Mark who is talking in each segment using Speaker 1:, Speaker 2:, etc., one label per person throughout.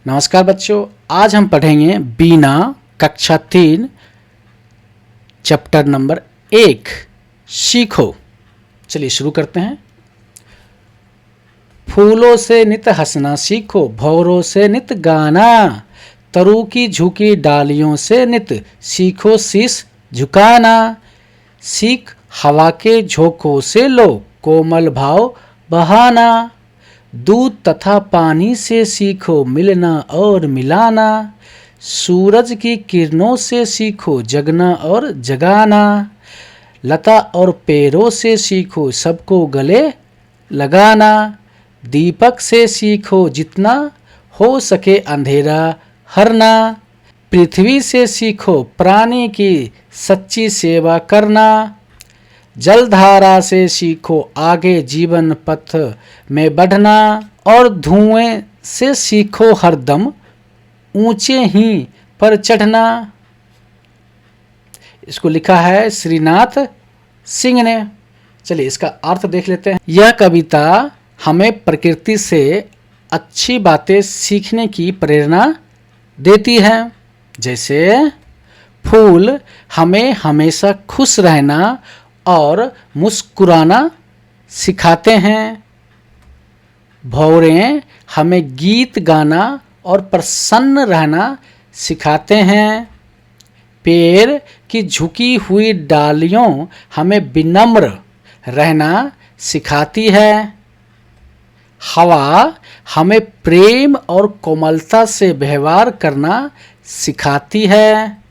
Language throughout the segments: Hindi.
Speaker 1: नमस्कार बच्चों, आज हम पढ़ेंगे बीना कक्षा 3 चैप्टर नंबर 1 सीखो। चलिए शुरू करते हैं। फूलों से नित हंसना सीखो, भंवरों से नित गाना, तरु की झुकी डालियों से नित सीखो शीश झुकाना। सीख हवा के झोंकों से लो कोमल भाव बहाना। दूध तथा पानी से सीखो मिलना और मिलाना। सूरज की किरणों से सीखो जगना और जगाना। लता और पेड़ों से सीखो सबको गले लगाना। दीपक से सीखो जितना हो सके अंधेरा हरना। पृथ्वी से सीखो प्राणी की सच्ची सेवा करना। जलधारा से सीखो आगे जीवन पथ में बढ़ना। और धुएं से सीखो हरदम ऊंचे ही पर चढ़ना। इसको लिखा है श्रीनाथ सिंह ने। चलिए इसका अर्थ देख लेते हैं। यह कविता हमें प्रकृति से अच्छी बातें सीखने की प्रेरणा देती है। जैसे फूल हमें हमेशा खुश रहना और मुस्कुराना सिखाते हैं। भंवरे हमें गीत गाना और प्रसन्न रहना सिखाते हैं। पेड़ की झुकी हुई डालियों हमें विनम्र रहना सिखाती है। हवा हमें प्रेम और कोमलता से व्यवहार करना सिखाती है।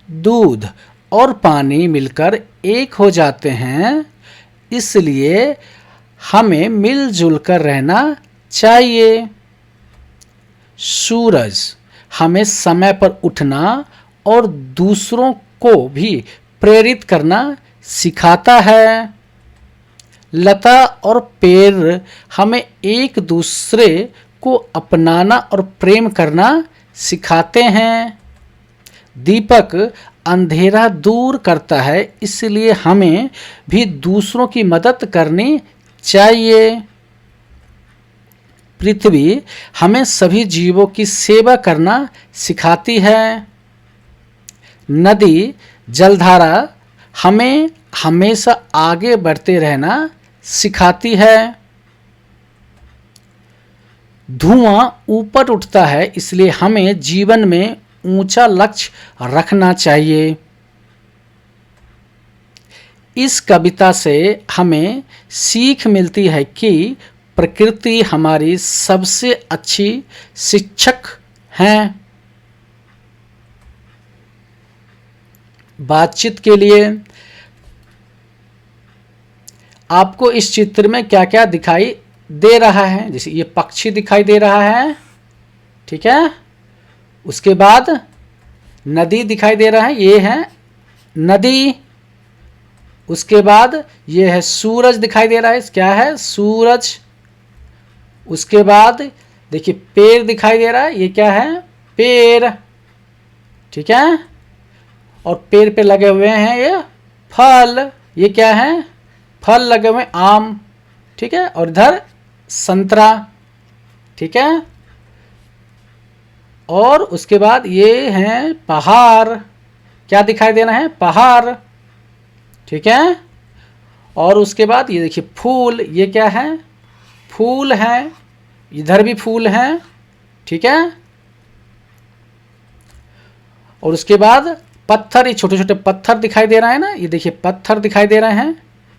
Speaker 1: दूध और पानी मिलकर एक हो जाते हैं, इसलिए हमें मिलजुल कर रहना चाहिए। सूरज हमें समय पर उठना और दूसरों को भी प्रेरित करना सिखाता है। लता और पेड़ हमें एक दूसरे को अपनाना और प्रेम करना सिखाते हैं। दीपक अंधेरा दूर करता है, इसलिए हमें भी दूसरों की मदद करनी चाहिए। पृथ्वी हमें सभी जीवों की सेवा करना सिखाती है। नदी जलधारा हमें हमेशा आगे बढ़ते रहना सिखाती है। धुआं ऊपर उठता है, इसलिए हमें जीवन में ऊंचा लक्ष्य रखना चाहिए। इस कविता से हमें सीख मिलती है कि प्रकृति हमारी सबसे अच्छी शिक्षक है। बातचीत के लिए आपको इस चित्र में क्या क्या दिखाई दे रहा है। जैसे ये पक्षी दिखाई दे रहा है, ठीक है। उसके बाद नदी दिखाई दे रहा है, ये है नदी। उसके बाद ये है सूरज दिखाई दे रहा है, क्या है सूरज। उसके बाद देखिए पेड़ दिखाई दे रहा है, ये क्या है पेड़, ठीक है। और पेड़ पे लगे हुए हैं ये फल, ये क्या है फल लगे हुए आम, ठीक है। और इधर संतरा, ठीक है। और उसके बाद ये हैं पहाड़, क्या दिखाई देना है पहाड़, ठीक है। और उसके बाद ये देखिए फूल, ये क्या है फूल है, इधर भी फूल हैं, ठीक है। और उसके बाद पत्थर, ये छोटे छोटे पत्थर दिखाई दे रहा है ना, ये देखिए पत्थर दिखाई दे रहे हैं,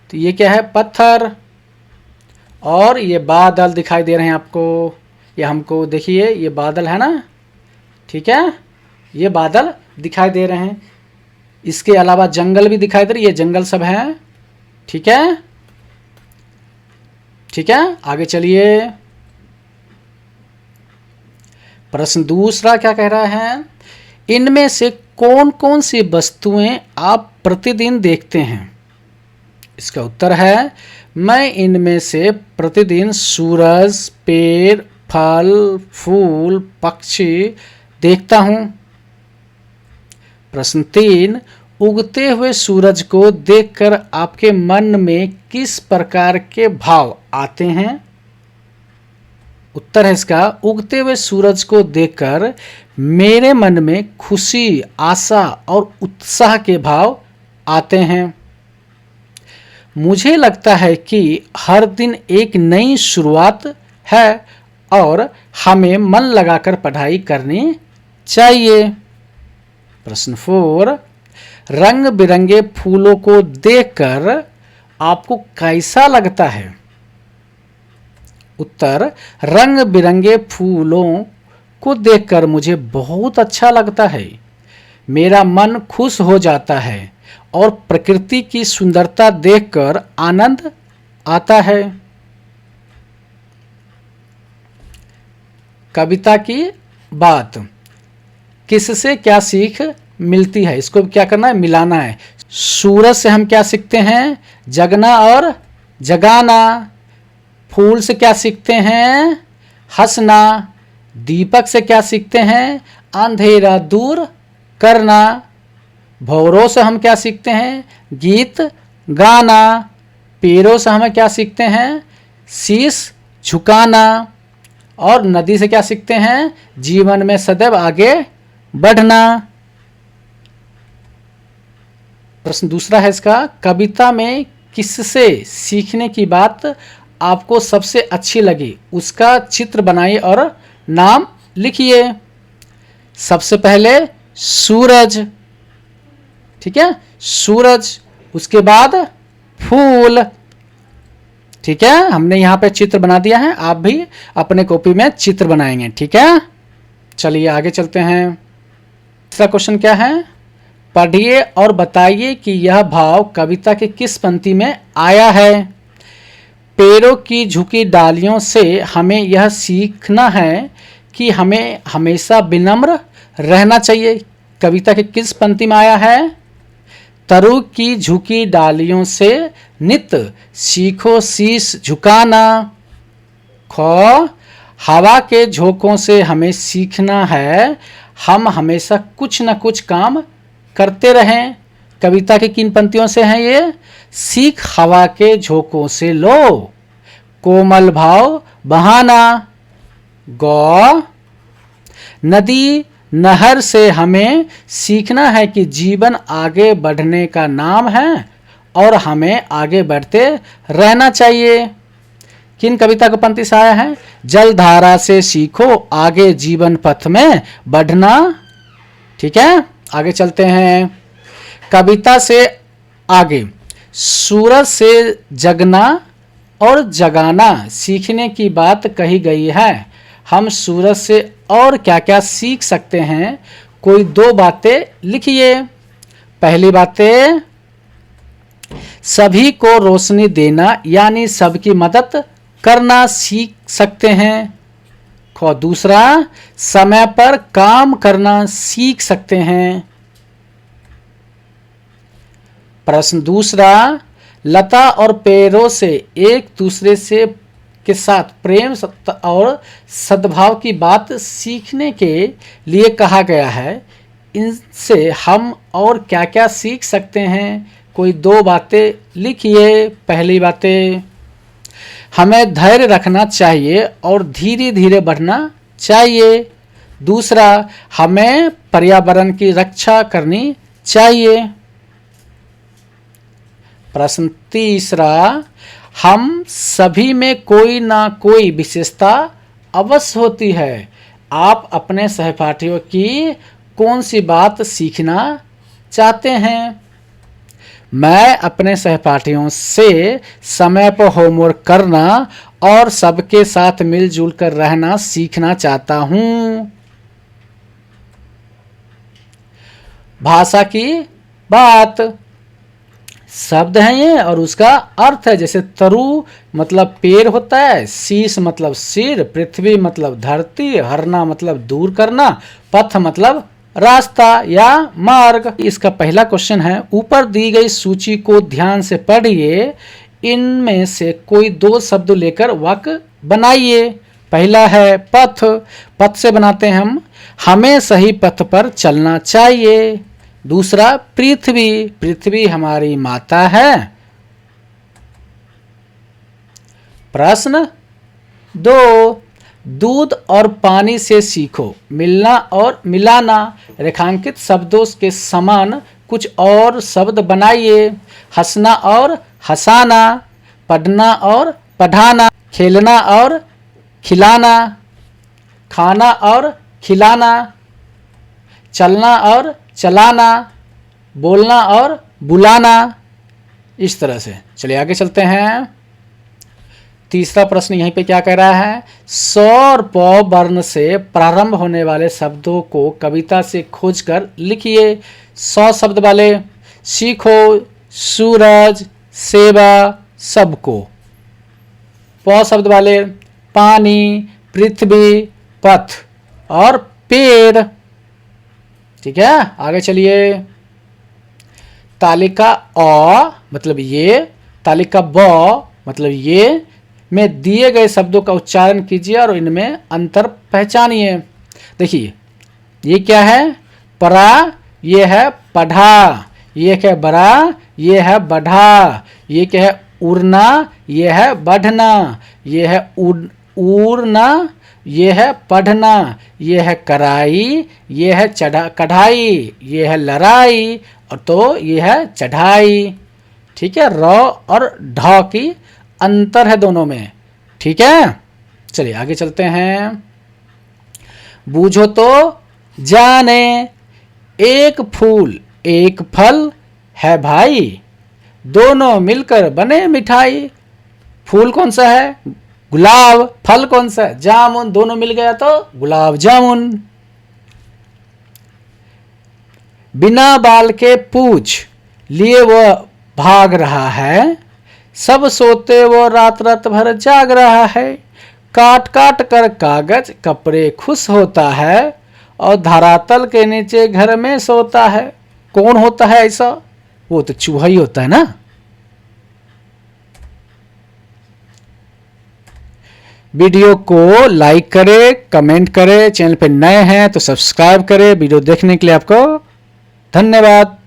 Speaker 1: तो ये क्या है पत्थर। और ये बादल दिखाई दे रहे हैं आपको, ये हमको देखिए ये बादल है ना, ठीक है। ये बादल दिखाई दे रहे हैं। इसके अलावा जंगल भी दिखाई दे रही है, ये जंगल सब है, ठीक है, ठीक है। आगे चलिए। प्रश्न दूसरा क्या कह रहा है, इनमें से कौन कौन सी वस्तुएं आप प्रतिदिन देखते हैं। इसका उत्तर है मैं इनमें से प्रतिदिन सूरज, पेड़, फल, फूल, पक्षी देखता हूं। प्रश्न 3, उगते हुए सूरज को देखकर आपके मन में किस प्रकार के भाव आते हैं। उत्तर है इसका, उगते हुए सूरज को देखकर मेरे मन में खुशी, आशा और उत्साह के भाव आते हैं। मुझे लगता है कि हर दिन एक नई शुरुआत है और हमें मन लगाकर पढ़ाई करनी चाहिए। प्रश्न 4, रंग बिरंगे फूलों को देखकर आपको कैसा लगता है? उत्तर, रंग बिरंगे फूलों को देखकर मुझे बहुत अच्छा लगता है। मेरा मन खुश हो जाता है और प्रकृति की सुंदरता देखकर आनंद आता है। कविता की बात, किससे क्या सीख मिलती है? इसको क्या करना है? मिलाना है। सूरज से हम क्या सीखते हैं? जगना और जगाना। फूल से क्या सीखते हैं? हंसना। दीपक से क्या सीखते हैं? अंधेरा दूर करना। भौरों से हम क्या सीखते हैं? गीत गाना। पेड़ों से हमें क्या सीखते हैं? शीश झुकाना। और नदी से क्या सीखते हैं? जीवन में सदैव आगे बढ़ना। प्रश्न दूसरा है इसका, कविता में किससे सीखने की बात आपको सबसे अच्छी लगी? उसका चित्र बनाइए और नाम लिखिए। सबसे पहले सूरज, ठीक है, सूरज। उसके बाद फूल, ठीक है, हमने यहाँ पे चित्र बना दिया है, आप भी अपने कॉपी में चित्र बनाएंगे, ठीक है। चलिए आगे चलते हैं। तीसरा क्वेश्चन क्या है? पढ़िए और बताइए कि यह भाव कविता की किस पंक्ति में आया है। पेड़ों की झुकी डालियों से हमें यह सीखना है कि हमें हमेशा विनम्र रहना चाहिए। कविता की किस पंक्ति में आया है? तरु की झुकी डालियों से नित सीखो शीश झुकाना। ख, हवा के झोंकों से हमें सीखना है हम हमेशा कुछ न कुछ काम करते रहें। कविता की किन पंक्तियों से हैं ये? सीख हवा के झोंकों से लो, कोमल भाव बहाना। गौ, नदी नहर से हमें सीखना है कि जीवन आगे बढ़ने का नाम है और हमें आगे बढ़ते रहना चाहिए। किन कविता को पंक्ति से आया है? जलधारा से सीखो आगे जीवन पथ में बढ़ना। ठीक है, आगे चलते हैं। कविता से आगे सूरज से जगना और जगाना सीखने की बात कही गई है। हम सूरज से और क्या क्या सीख सकते हैं? कोई दो बातें लिखिए। पहली बातें, सभी को रोशनी देना यानी सबकी मदद करना सीख सकते हैं। दूसरा, समय पर काम करना सीख सकते हैं। प्रश्न दूसरा, लता और पेड़ों से एक दूसरे से के साथ प्रेम और सद्भाव की बात सीखने के लिए कहा गया है। इनसे हम और क्या क्या सीख सकते हैं? कोई दो बातें लिखिए। पहली बातें, हमें धैर्य रखना चाहिए और धीरे धीरे बढ़ना चाहिए। दूसरा, हमें पर्यावरण की रक्षा करनी चाहिए। प्रश्न तीसरा, हम सभी में कोई ना कोई विशेषता अवश्य होती है। आप अपने सहपाठियों की कौन सी बात सीखना चाहते हैं? मैं अपने सहपाठियों से समय पर होमवर्क करना और सबके साथ मिलजुल कर रहना सीखना चाहता हूँ। भाषा की बात, शब्द है ये और उसका अर्थ है। जैसे तरु मतलब पेड़ होता है, शीश मतलब सिर, पृथ्वी मतलब धरती, हरना मतलब दूर करना, पथ मतलब रास्ता या मार्ग। इसका पहला क्वेश्चन है, ऊपर दी गई सूची को ध्यान से पढ़िए, इनमें से कोई दो शब्द लेकर वाक्य बनाइए। पहला है पथ, पथ से बनाते हैं हम, हमें सही पथ पर चलना चाहिए। दूसरा, पृथ्वी, पृथ्वी हमारी माता है। प्रश्न दो, दूध और पानी से सीखो, मिलना और मिलाना, रेखांकित शब्दों के समान कुछ और शब्द बनाइए, हंसना और हंसाना, पढ़ना और पढ़ाना, खेलना और खिलाना, खाना और खिलाना, चलना और चलाना, बोलना और बुलाना। इस तरह से चलिए आगे चलते हैं। तीसरा प्रश्न यहीं पे क्या कह रहा है, स और प वर्ण से प्रारंभ होने वाले शब्दों को कविता से खोजकर लिखिए। स शब्द वाले सीखो, सूरज, सेवा, सबको। प शब्द वाले पानी, पृथ्वी, पथ और पेड़। ठीक है, आगे चलिए। तालिका अ मतलब ये, तालिका ब मतलब ये में दिए गए शब्दों का उच्चारण कीजिए और इनमें अंतर पहचानिए। देखिए ये क्या है, परा, ये है पढ़ा, ये क्या है बड़ा, ये है बढ़ा, ये क्या है उड़ना, ये है बढ़ना, ये है उड़ना, ये है पढ़ना, ये है कराई, ये है कढ़ाई, ये है लड़ाई और तो ये है चढ़ाई। ठीक है, र और ढ की अंतर है दोनों में। ठीक है, चलिए आगे चलते हैं। बूझो तो जाने, एक फूल एक फल है भाई, दोनों मिलकर बने मिठाई। फूल कौन सा है, गुलाब, फल कौन सा है, जामुन, दोनों मिल गया तो गुलाब जामुन। बिना बाल के पूछ लिए वह भाग रहा है, सब सोते वो रात रात भर जाग रहा है। काट काट कर कागज कपड़े खुश होता है और धरातल के नीचे घर में सोता है। कौन होता है ऐसा, वो तो चूहा ही होता है ना। वीडियो को लाइक करें, कमेंट करें, चैनल पे नए हैं तो सब्सक्राइब करें। वीडियो देखने के लिए आपको धन्यवाद।